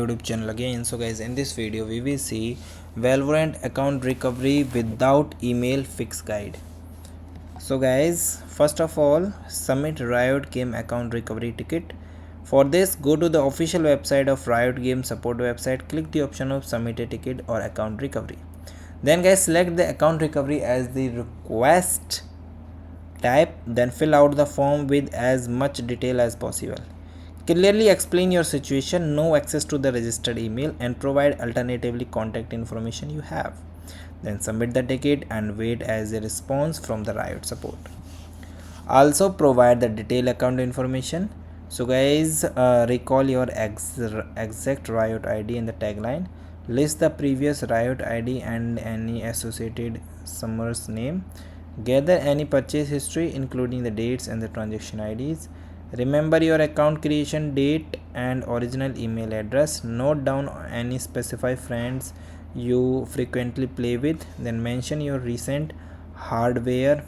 YouTube channel again. So guys, in this video we will see Valorant account recovery without email fix guide. So guys, first of all, submit Riot Game account recovery ticket. For this, go to the official website of Riot Game support website, click the option of submit a ticket or account recovery. Then guys, select the account recovery as the request type, then fill out the form with as much detail as possible. Clearly explain your situation, no access to the registered email, and provide alternatively contact information you have. Then submit the ticket and wait as a response from the Riot support. Also provide the detailed account information. So guys, recall your exact Riot ID in the tagline. List the previous Riot ID and any associated summer's name. Gather any purchase history including the dates and the transaction IDs. Remember your account creation date and original email address. Note down any specified friends you frequently play with. Then mention your recent hardware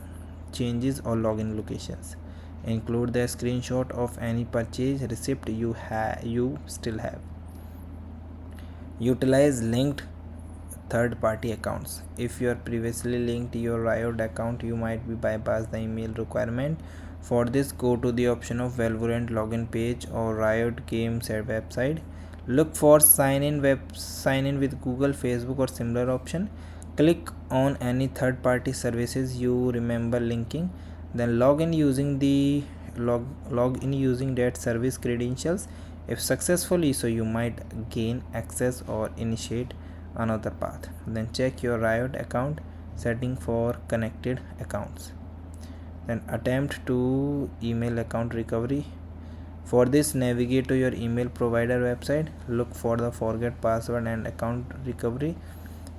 changes or login locations. Include the screenshot of any purchase receipt you still have. Utilize linked third-party accounts. If you are previously linked your Riot account, you might be bypass the email requirement. For this, go to the option of Valorant login page or Riot Games website. Look for sign in with Google, Facebook or similar option. Click on any third-party services you remember linking. Then log in using that service credentials. If successfully, so you might gain access or initiate another path. Then check your Riot account setting for connected accounts. Then attempt to email account recovery. For this, navigate to your email provider website. Look for the forget password and account recovery.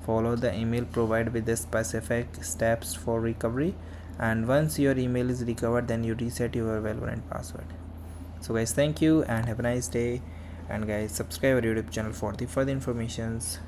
Follow the email provided with the specific steps for recovery, and once your email is recovered, then you reset your Valorant password. So guys, thank you and have a nice day, and guys, subscribe our YouTube channel for the further informations.